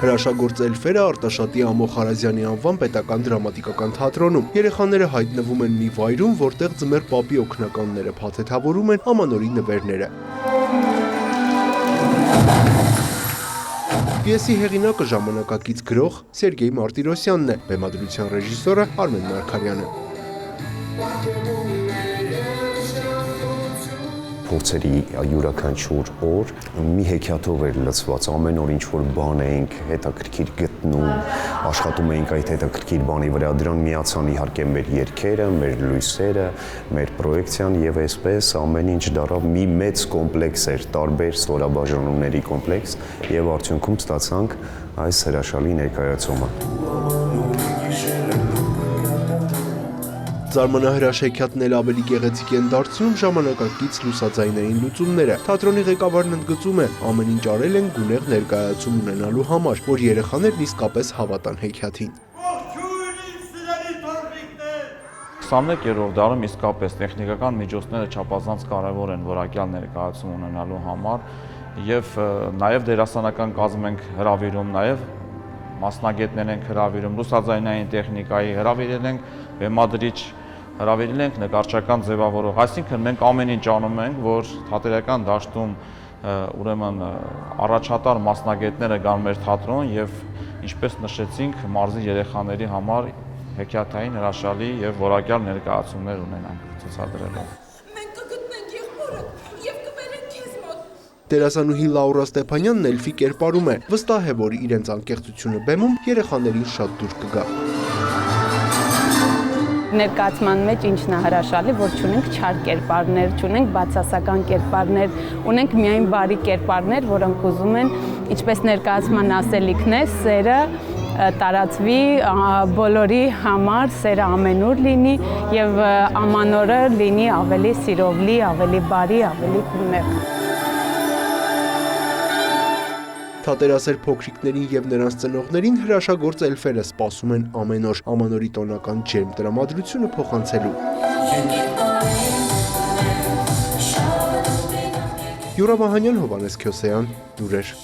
Հրաշագործ էլֆերը Արտաշատի Ամոթ Հարազյանի անվան պետական դրամատիկական թատրոնում։ Երեխաները հայտնվում են մի վայրում, որտեղ Ձմեռ պապի օգնականները փաթեթավորում են ամանորի նվերները։ Պիեսի հեղինակը ժամանակակից գրող Սերգեյ Մարտիրոսյանն է, բեմադրության ռեժիսորը Արմեն Մարգարյանը։ Փորձերի յուրաքանչյուր օր մի հեքիաթով էր լցված, ամեն օր ինչ-որ բան էինք հետաքրքիր գտնում, աշխատում էինք այդ հետաքրքիր բանի վրա, դրան միացան իհարկե մեր երգերը, մեր լույսերը, մեր պրոյեկցիան եւ այսպես ամեն ինչ դառավ մի մեծ կոմպլեքս էր, տարբեր ստորաբաժանումների կոմպլեքս եւ արդյունքում ստացանք այս հրաշալի ներկայացումը։ Զարմանահրաշ հեքիաթն էլ ավելի գեղեցիկ են դարձնում ժամանակակից լուսաձայնային լուծումները։ Թատրոնի ղեկավարն ընդգծում է, ամեն ինչ արել են գունեղ ներկայացում ունենալու համար, որ երեխաներն իսկապես հավատան հեքիաթին։ 21-րդ դարում իսկապես տեխնիկական միջոցները չափազանց կարևոր են որակյալ ներկայացում ունենալու համար եւ նաեւ դերասանական կազմ ենք հրավիրում, նաեւ մասնագետներ ենք հրավիրում, լուսաձայնային տեխնիկայի հրավիրել ենք բեմադրիչ, հրավիրել ենք նկարչական ձևավորող, այսինքն մենք ամեն ինչ անում ենք, որ թատերական դաշտում ուրեմն առաջատար մասնագետները գան մեր թատրոն եւ ինչպես նշեցինք, մարզի երեխաների համար հեքիաթային հրաշալի եւ որակյալ ներկայացումներ ունենանք ցուցադրելով։ Մենք կգտնենք եղբորդ եւ կբերենք քեզ մոտ։ Դերասանուհի Լաուրա Ստեփանյանն էլֆի կերպարում է, վստահ է, որ իրենց անկեղծությունը բեմում երեխաներին շատ դուր կգա։ Ներկայացման մեջ ինչն է հրաշալի, որ չունենք չար կերպարներ, չունենք բացասական կերպարներ, ունենք միայն բարի կերպարներ, որոնք ուզում են, ինչպես ներկայացման ասելիքն է, սերը տարածվի բոլորի համար, սերը ամենուր լինի եւ ամանորը լինի ավելի սիրովլի, ավելի բարի, ավելի գունեղ։ Թատերասեր փոքրիկներին եւ նրանց ծնողներին հրաշագործ էլֆերը սպասում են ամեն օր ամանորի տոնական ջերմ տրամադրությունը փոխանցելու։ Յուրա Վահանյան, Հովհաննես Քյոսեյան, լուրեր։